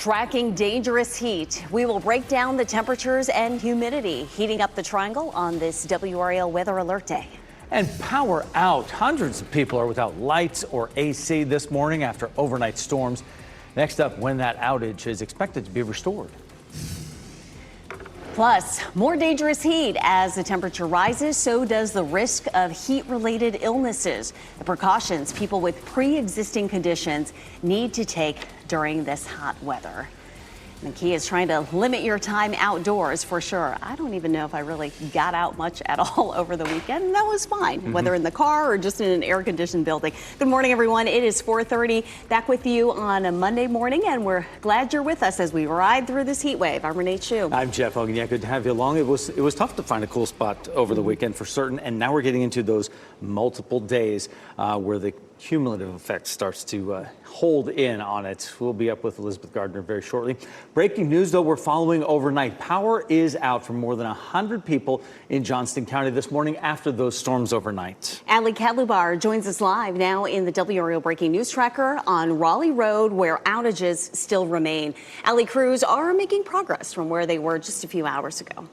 Tracking dangerous heat. We will break down the temperatures and humidity heating up the triangle on this WRAL Weather Alert Day. And power out. Hundreds of people are without lights or AC this morning after overnight storms. Next up, when that outage is expected to be restored. Plus, more dangerous heat. As the temperature rises, so does the risk of heat-related illnesses. The precautions people with pre-existing conditions need to take during this hot weather. The key is trying to limit your time outdoors for sure. I don't even know if I really got out much at all over the weekend. That was fine, whether in the car or just in an air-conditioned building. Good morning, everyone. It is 4:30. Back with you on a Monday morning, and we're glad you're with us as we ride through this heat wave. I'm Renee Chu. I'm Jeff Hogan. Yeah, good to have you along. It was tough to find a cool spot over the weekend for certain, and now we're getting into those multiple days where the cumulative effect starts to hold in on it. We'll be up with Elizabeth Gardner very shortly. Breaking news, though, we're following overnight. Power is out for more than 100 people in Johnston County this morning after those storms overnight. Ali Kadlubar joins us live now in the WRAL Breaking News Tracker on Raleigh Road, where outages still remain. Ali, crews are making progress from where they were just a few hours ago.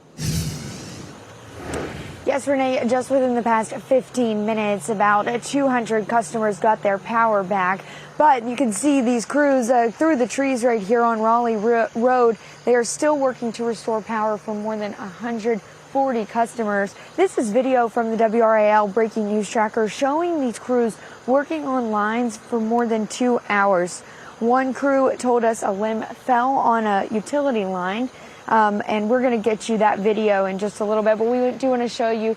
Yes, Renee, just within the past 15 minutes, about 200 customers got their power back. But you can see these crews through the trees right here on Raleigh Road. They are still working to restore power for more than 140 customers. This is video from the WRAL Breaking News Tracker showing these crews working on lines for more than 2 hours. One crew told us a limb fell on a utility line. And we're going to get you that video in just a little bit, but we do want to show you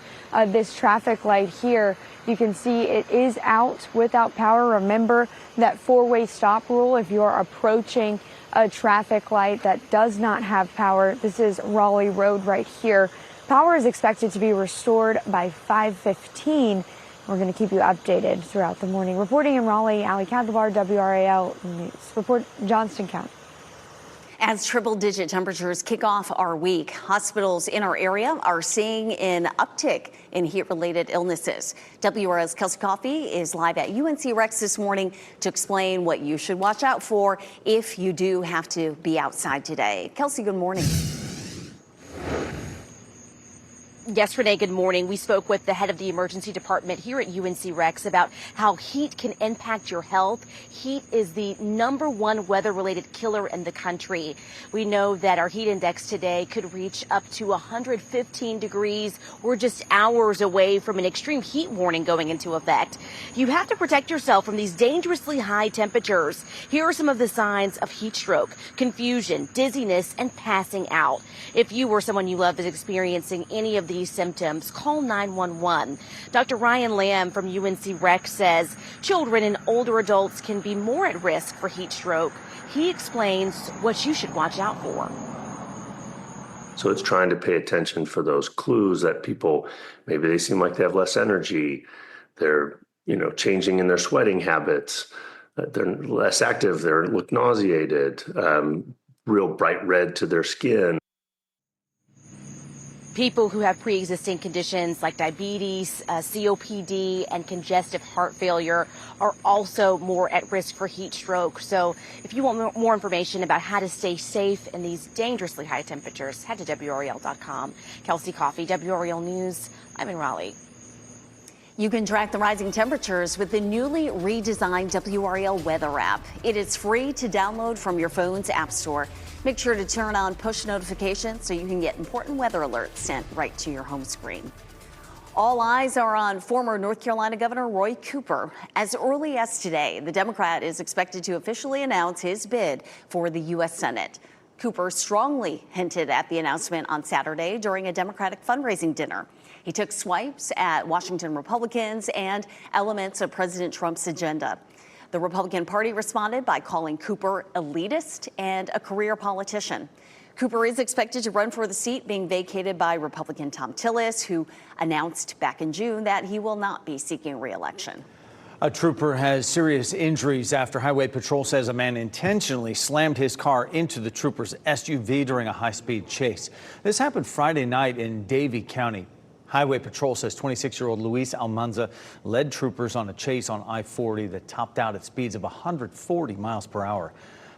this traffic light here. You can see it is out without power. Remember that four-way stop rule if you're approaching a traffic light that does not have power. This is Raleigh Road right here. Power is expected to be restored by 5:15. We're going to keep you updated throughout the morning. Reporting in Raleigh, Ali Kadlubar, WRAL News. Report Johnston County. As triple-digit temperatures kick off our week, hospitals in our area are seeing an uptick in heat-related illnesses. WRAL's Kelsey Coffey is live at UNC Rex this morning to explain what you should watch out for if you do have to be outside today. Kelsey, good morning. Yes, Renee, good morning. We spoke with the head of the emergency department here at UNC Rex about how heat can impact your health. Heat is the #1 weather-related killer in the country. We know that our heat index today could reach up to 115 degrees. We're just hours away from an extreme heat warning going into effect. You have to protect yourself from these dangerously high temperatures. Here are some of the signs of heat stroke: confusion, dizziness, and passing out. If you or someone you love is experiencing any of these symptoms, call 911. Dr. Ryan Lamb from UNC Rex says children and older adults can be more at risk for heat stroke. He explains what you should watch out for. So it's trying to pay attention for those clues that people, maybe they seem like they have less energy. They're, changing in their sweating habits. They're less active. They look nauseated, real bright red to their skin. People who have pre-existing conditions like diabetes, COPD, and congestive heart failure are also more at risk for heat stroke. So if you want more information about how to stay safe in these dangerously high temperatures, head to WRAL.com. Kelsey Coffey, WRAL News. I'm in Raleigh. You can track the rising temperatures with the newly redesigned WRAL Weather app. It is free to download from your phone's app store. Make sure to turn on push notifications so you can get important weather alerts sent right to your home screen. All eyes are on former North Carolina Governor Roy Cooper. As early as today, the Democrat is expected to officially announce his bid for the U.S. Senate. Cooper strongly hinted at the announcement on Saturday during a Democratic fundraising dinner. He took swipes at Washington Republicans and elements of President Trump's agenda. The Republican Party responded by calling Cooper elitist and a career politician. Cooper is expected to run for the seat being vacated by Republican Tom Tillis, who announced back in June that he will not be seeking re-election. A trooper has serious injuries after Highway Patrol says a man intentionally slammed his car into the trooper's SUV during a high-speed chase. This happened Friday night in Davie County. Highway Patrol says 26-year-old Luis Almanza led troopers on a chase on I-40 that topped out at speeds of 140 miles per hour.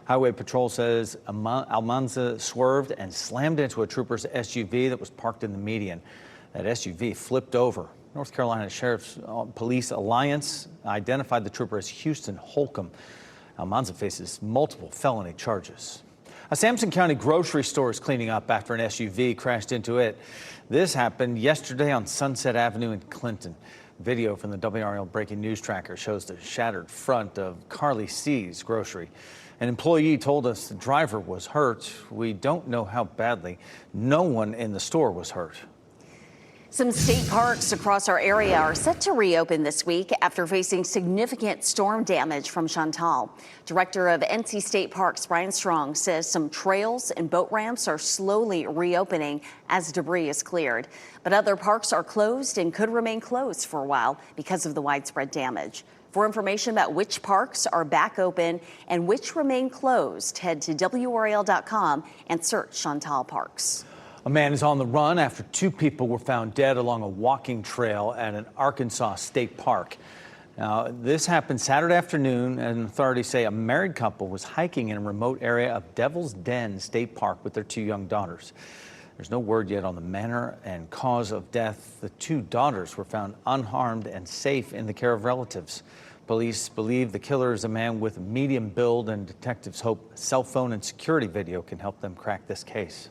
Highway Patrol says Almanza swerved and slammed into a trooper's SUV that was parked in the median. That SUV flipped over. North Carolina Sheriff's Police Alliance identified the trooper as Houston Holcomb. Almanza faces multiple felony charges. A Sampson County grocery store is cleaning up after an SUV crashed into it. This happened yesterday on Sunset Avenue in Clinton. Video from the WRAL breaking news tracker shows the shattered front of Carly C's grocery. An employee told us the driver was hurt. We don't know how badly. No one in the store was hurt. Some state parks across our area are set to reopen this week after facing significant storm damage from Chantal. Director of NC State Parks Brian Strong says some trails and boat ramps are slowly reopening as debris is cleared. But other parks are closed and could remain closed for a while because of the widespread damage. For information about which parks are back open and which remain closed, head to WRAL.com and search Chantal Parks. A man is on the run after 2 people were found dead along a walking trail at an Arkansas state park. Now, this happened Saturday afternoon, and authorities say a married couple was hiking in a remote area of Devil's Den State Park with their 2 young daughters. There's no word yet on the manner and cause of death. The 2 daughters were found unharmed and safe in the care of relatives. Police believe the killer is a man with a medium build, and detectives hope cell phone and security video can help them crack this case.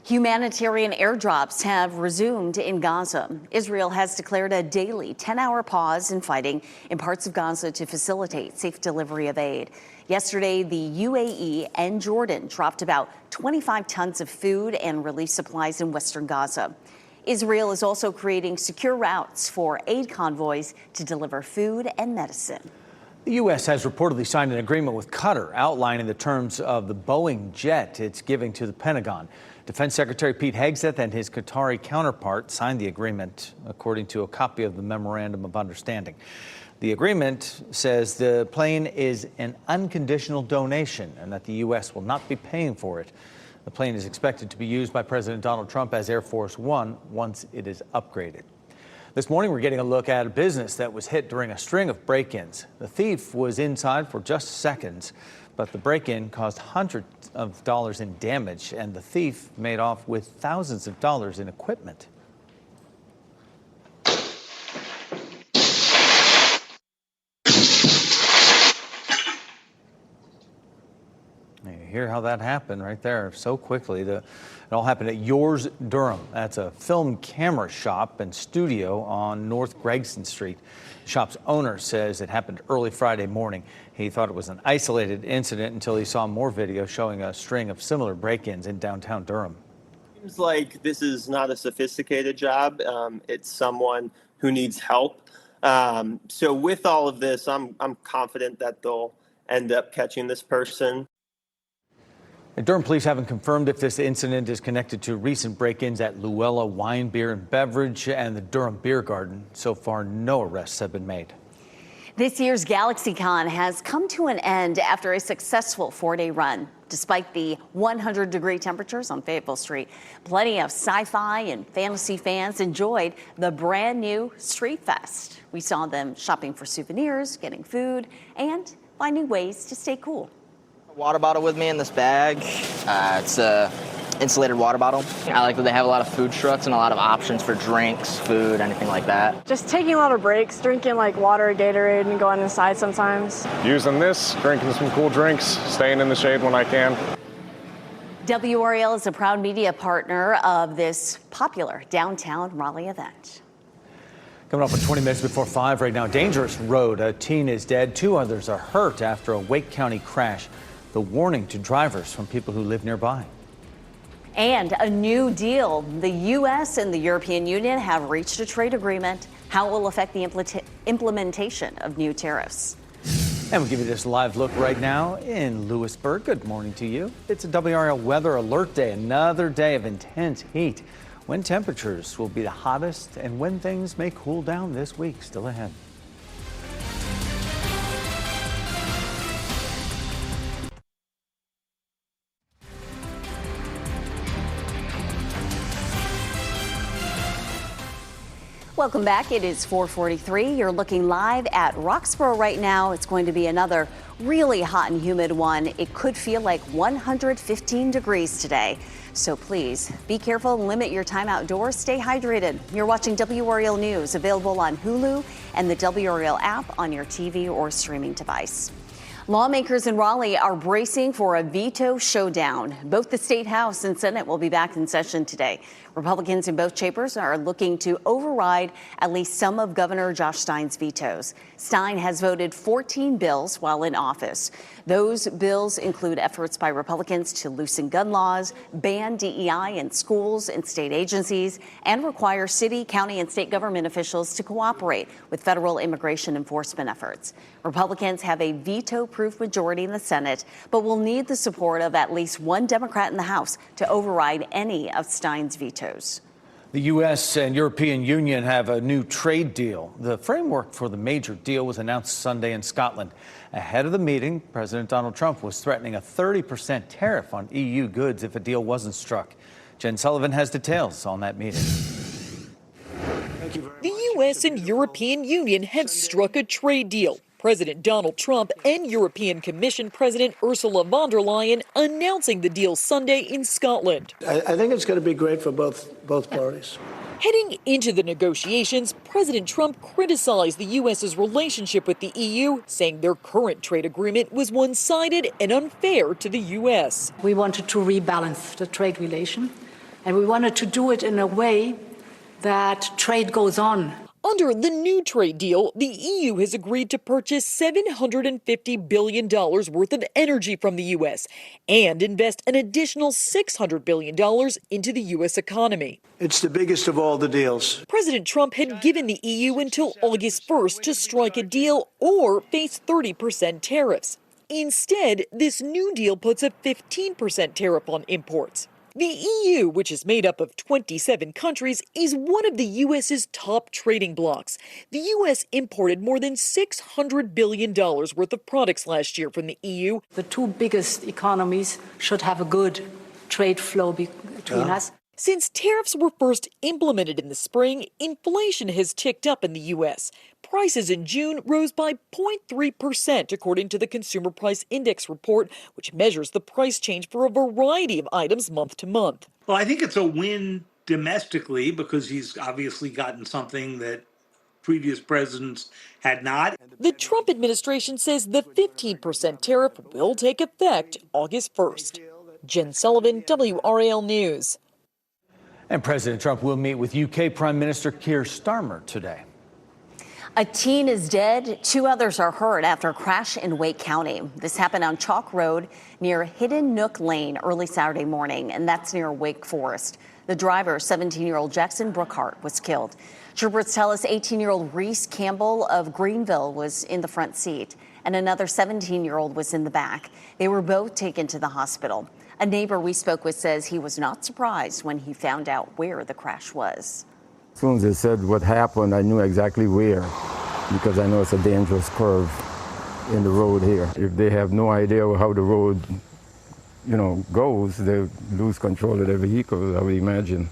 Humanitarian airdrops have resumed in Gaza. Israel has declared a daily 10-hour pause in fighting in parts of Gaza to facilitate safe delivery of aid. Yesterday, the UAE and Jordan dropped about 25 tons of food and relief supplies in western Gaza. Israel is also creating secure routes for aid convoys to deliver food and medicine. The U.S. has reportedly signed an agreement with Qatar outlining the terms of the Boeing jet it's giving to the Pentagon. Defense Secretary Pete Hegseth and his Qatari counterpart signed the agreement, according to a copy of the Memorandum of Understanding. The agreement says the plane is an unconditional donation and that the U.S. will not be paying for it. The plane is expected to be used by President Donald Trump as Air Force One once it is upgraded. This morning, we're getting a look at a business that was hit during a string of break-ins. The thief was inside for just seconds, but the break-in caused hundreds of dollars in damage, and the thief made off with thousands of dollars in equipment. You hear how that happened right there so quickly. It all happened at Yours Durham. That's a film camera shop and studio on North Gregson Street. The shop's owner says it happened early Friday morning. He thought it was an isolated incident until he saw more video showing a string of similar break-ins in downtown Durham. Seems like this is not a sophisticated job. It's someone who needs help. So with all of this, I'm confident that they'll end up catching this person. Durham police haven't confirmed if this incident is connected to recent break-ins at Luella Wine, Beer and Beverage and the Durham Beer Garden. So far, no arrests have been made. This year's GalaxyCon has come to an end after a successful 4-day run. Despite the 100-degree temperatures on Fayetteville Street, plenty of sci-fi and fantasy fans enjoyed the brand new Street Fest. We saw them shopping for souvenirs, getting food, and finding ways to stay cool. Water bottle with me in this bag. It's a insulated water bottle. I like that they have a lot of food trucks and a lot of options for drinks, food, anything like that. Just taking a lot of breaks, drinking like water, Gatorade, and going inside sometimes. Using this, drinking some cool drinks, staying in the shade when I can. WRAL is a proud media partner of this popular downtown Raleigh event. Coming up at 20 minutes before 5 right now, dangerous road. A teen is dead. 2 others are hurt after a Wake County crash. The warning to drivers from people who live nearby. And a new deal. The U.S. and the European Union have reached a trade agreement. How it will affect the implementation of new tariffs. And we'll give you this live look right now in Lewisburg. Good morning to you. It's a WRAL weather alert day, another day of intense heat. When temperatures will be the hottest and when things may cool down this week. Still ahead. Welcome back. It is 4:43. You're looking live at Roxborough right now. It's going to be another really hot and humid one. It could feel like 115 degrees today. So please be careful and limit your time outdoors. Stay hydrated. You're watching WRAL News, available on Hulu and the WRAL app on your TV or streaming device. Lawmakers in Raleigh are bracing for a veto showdown. Both the State House and Senate will be back in session today. Republicans in both chambers are looking to override at least some of Governor Josh Stein's vetoes. Stein has voted 14 bills while in office. Those bills include efforts by Republicans to loosen gun laws, ban DEI in schools and state agencies, and require city, county, and state government officials to cooperate with federal immigration enforcement efforts. Republicans have a veto-proof majority in the Senate, but will need the support of at least one Democrat in the House to override any of Stein's vetoes. The U.S. and European Union have a new trade deal. The framework for the major deal was announced Sunday in Scotland. Ahead of the meeting, President Donald Trump was threatening a 30% tariff on EU goods if a deal wasn't struck. Jen Sullivan has details on that meeting. The U.S. and European Union have struck a trade deal. President Donald Trump and European Commission President Ursula von der Leyen announcing the deal Sunday in Scotland. I think it's going to be great for both parties. Heading into the negotiations, President Trump criticized the U.S.'s relationship with the EU, saying their current trade agreement was one-sided and unfair to the U.S. We wanted to rebalance the trade relation, and we wanted to do it in a way that trade goes on. Under the new trade deal, the EU has agreed to purchase $750 billion worth of energy from the U.S. and invest an additional $600 billion into the U.S. economy. It's the biggest of all the deals. President Trump had given the EU until August 1st to strike a deal or face 30% tariffs. Instead, this new deal puts a 15% tariff on imports. The EU, which is made up of 27 countries, is one of the U.S.'s top trading blocs. The U.S. imported more than $600 billion worth of products last year from the EU. The two biggest economies should have a good trade flow between us. Since tariffs were first implemented in the spring, inflation has ticked up in the U.S. Prices in June rose by 0.3%, according to the Consumer Price Index report, which measures the price change for a variety of items month to month. Well, I think it's a win domestically because he's obviously gotten something that previous presidents had not. The Trump administration says the 15% tariff will take effect August 1st. Jen Sullivan, WRAL News. And President Trump will meet with UK Prime Minister Keir Starmer today. A teen is dead. 2 others are hurt after a crash in Wake County. This happened on Chalk Road near Hidden Nook Lane early Saturday morning, and that's near Wake Forest. The driver, 17-year-old Jackson Brookhart, was killed. Troopers tell us 18-year-old Reese Campbell of Greenville was in the front seat, and another 17-year-old was in the back. They were both taken to the hospital. A neighbor we spoke with says he was not surprised when he found out where the crash was. As soon as they said what happened, I knew exactly where, because I know it's a dangerous curve in the road here. If they have no idea how the road, goes, they lose control of their vehicle, I would imagine.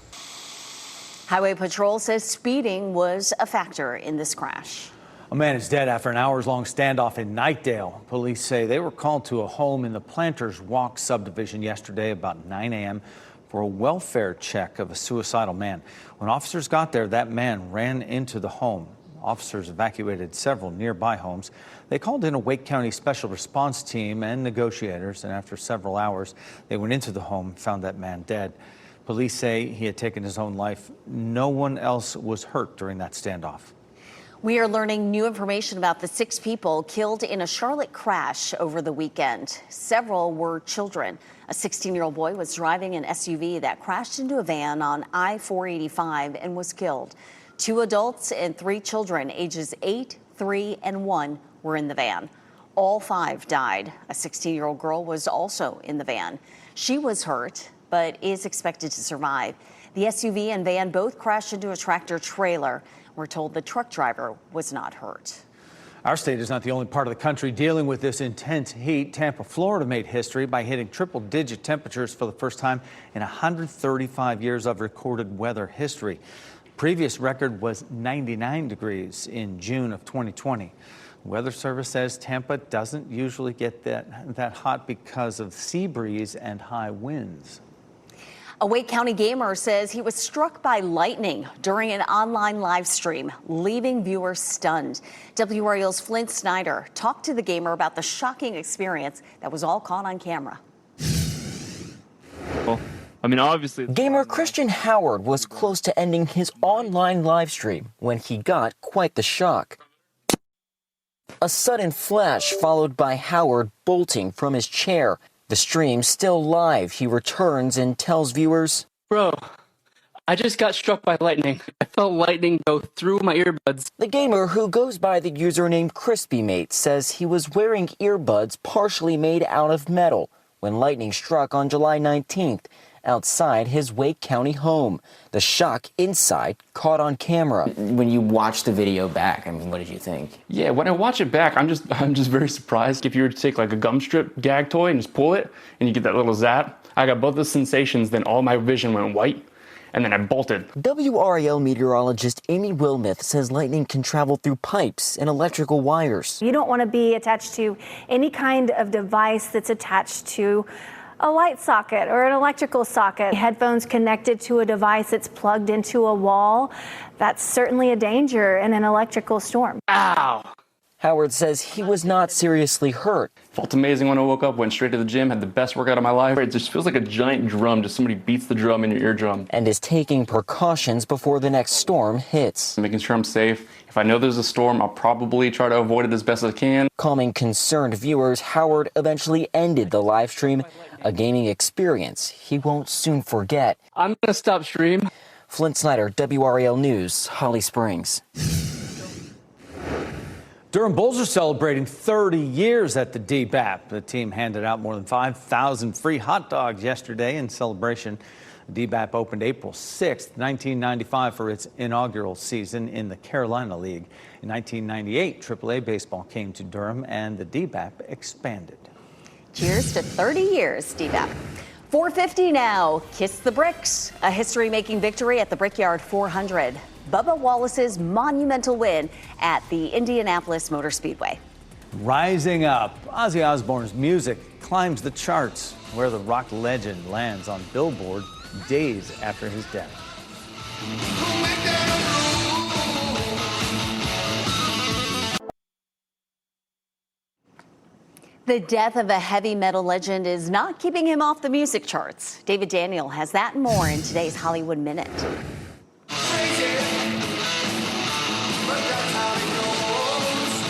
Highway Patrol says speeding was a factor in this crash. A man is dead after an hours-long standoff in Knightdale. Police say they were called to a home in the Planters Walk subdivision yesterday about 9 a.m. for a welfare check of a suicidal man. When officers got there, that man ran into the home. Officers evacuated several nearby homes. They called in a Wake County Special Response Team and negotiators, and after several hours, they went into the home and found that man dead. Police say he had taken his own life. No one else was hurt during that standoff. We are learning new information about the 6 people killed in a Charlotte crash over the weekend. Several were children. A 16-year-old boy was driving an SUV that crashed into a van on I-485 and was killed. 2 adults and 3 children, ages 8, 3, and 1, were in the van. All 5 died. A 16-year-old girl was also in the van. She was hurt, but is expected to survive. The SUV and van both crashed into a tractor trailer. We're told the truck driver was not hurt. Our state is not the only part of the country dealing with this intense heat. Tampa, Florida made history by hitting triple-digit temperatures for the first time in 135 years of recorded weather history. Previous record was 99 degrees in June of 2020. Weather Service says Tampa doesn't usually get that hot because of sea breeze and high winds. A Wake County gamer says he was struck by lightning during an online live stream, leaving viewers stunned. WRAL's Flint Snyder talked to the gamer about the shocking experience that was all caught on camera. Well, I mean, obviously. Gamer Christian Howard was close to ending his online live stream when he got quite the shock. A sudden flash followed by Howard bolting from his chair. The stream still live. He returns and tells viewers, Bro, I just got struck by lightning. I felt lightning go through my earbuds. The gamer, who goes by the username CrispyMate, says he was wearing earbuds partially made out of metal when lightning struck on July 19th outside his Wake County home. The shock inside caught on camera. When you watch the video back, I mean, what did you think? Yeah, when I watch it back, I'm just very surprised. If you were to take like a gum strip gag toy and just pull it and you get that little zap, I got both the sensations, then all my vision went white, and then I bolted. WRAL meteorologist Amy Wilmoth says lightning can travel through pipes and electrical wires. You don't want to be attached to any kind of device that's attached to a light socket or an electrical socket. Headphones connected to a device that's plugged into a wall, that's certainly a danger in an electrical storm. Ow! Howard says he was not seriously hurt. Felt amazing when I woke up, went straight to the gym, had the best workout of my life. It just feels like a giant drum, just somebody beats the drum in your eardrum. And is taking precautions before the next storm hits. Making sure I'm safe. If I know there's a storm, I'll probably try to avoid it as best as I can. Calming concerned viewers, Howard eventually ended the live stream, a gaming experience he won't soon forget. I'm gonna stop stream. Flint Snyder, WRAL News, Holly Springs. Durham Bulls are celebrating 30 years at the DBAP. The team handed out more than 5,000 free hot dogs yesterday in celebration. The DBAP opened April 6th, 1995 for its inaugural season in the Carolina League. In 1998, AAA baseball came to Durham and the DBAP expanded. Cheers to 30 years, DBAP. 4:50 now. Kiss the Bricks. A history-making victory at the Brickyard 400. Bubba Wallace's monumental win at the Indianapolis Motor Speedway. Rising up, Ozzy Osbourne's music climbs the charts, where the rock legend lands on Billboard days after his death. The death of a heavy metal legend is not keeping him off the music charts. David Daniel has that and more in today's Hollywood Minute.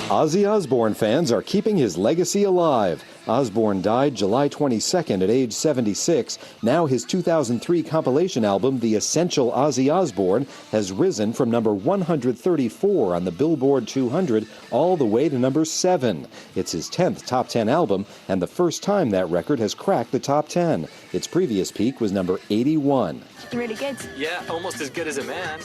Ozzy Osbourne fans are keeping his legacy alive. Osbourne died July 22nd at age 76. Now his 2003 compilation album, The Essential Ozzy Osbourne, has risen from number 134 on the Billboard 200 all the way to number 7. It's his 10th top 10 album and the first time that record has cracked the top 10. Its previous peak was number 81. Really good. Yeah, almost as good as a man.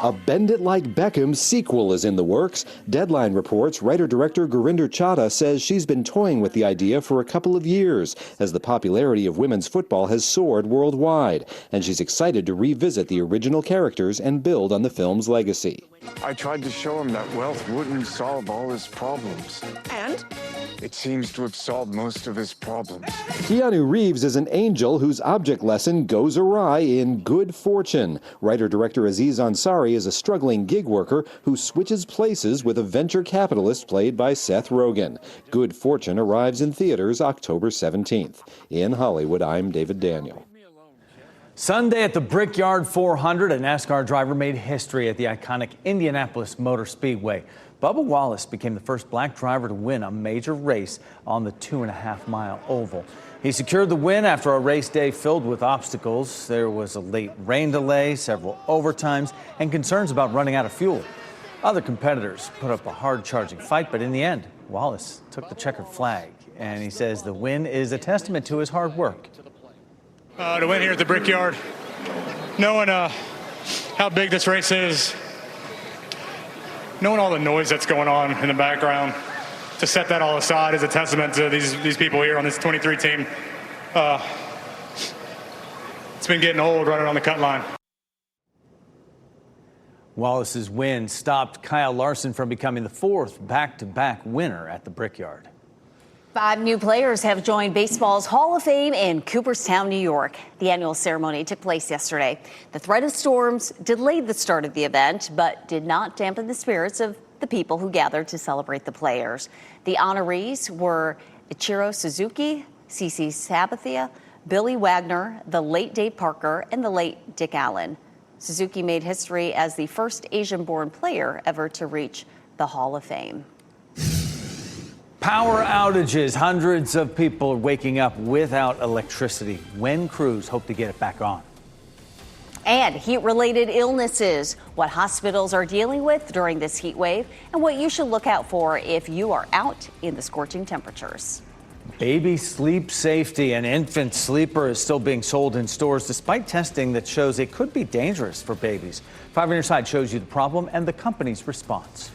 A Bend It Like Beckham sequel is in the works. Deadline reports writer-director Gurinder Chadha says she's been toying with the idea for a couple of years as the popularity of women's football has soared worldwide, and she's excited to revisit the original characters and build on the film's legacy. I tried to show him that wealth wouldn't solve all his problems. And? It seems to have solved most of his problems. Keanu Reeves is an angel whose object lesson goes awry in Good Fortune. Writer-director Aziz Ansari is a struggling gig worker who switches places with a venture capitalist played by Seth Rogen. Good Fortune arrives in theaters October 17th. In Hollywood, I'm David Daniel. Sunday at the Brickyard 400, a NASCAR driver made history at the iconic Indianapolis Motor Speedway. Bubba Wallace became the first black driver to win a major race on the 2.5-mile oval. He secured the win after a race day filled with obstacles. There was a late rain delay, several overtimes, and concerns about running out of fuel. Other competitors put up a hard-charging fight, but in the end, Wallace took the checkered flag, and he says the win is a testament to his hard work. To win here at the Brickyard, knowing how big this race is, knowing all the noise that's going on in the background, to set that all aside is a testament to these people here on this 23 team. It's been getting old running on the cut line. Wallace's win stopped Kyle Larson from becoming the fourth back-to-back winner at the Brickyard. 5 new players have joined baseball's Hall of Fame in Cooperstown, New York. The annual ceremony took place yesterday. The threat of storms delayed the start of the event, but did not dampen the spirits of the people who gathered to celebrate the players. The honorees were Ichiro Suzuki, CeCe Sabathia, Billy Wagner, the late Dave Parker, and the late Dick Allen. Suzuki made history as the first Asian-born player ever to reach the Hall of Fame. Power outages. Hundreds of people are waking up without electricity when crews hope to get it back on. And heat-related illnesses, what hospitals are dealing with during this heat wave, and what you should look out for if you are out in the scorching temperatures. Baby sleep safety. An infant sleeper is still being sold in stores despite testing that shows it could be dangerous for babies. 5 on your side shows you the problem and the company's response.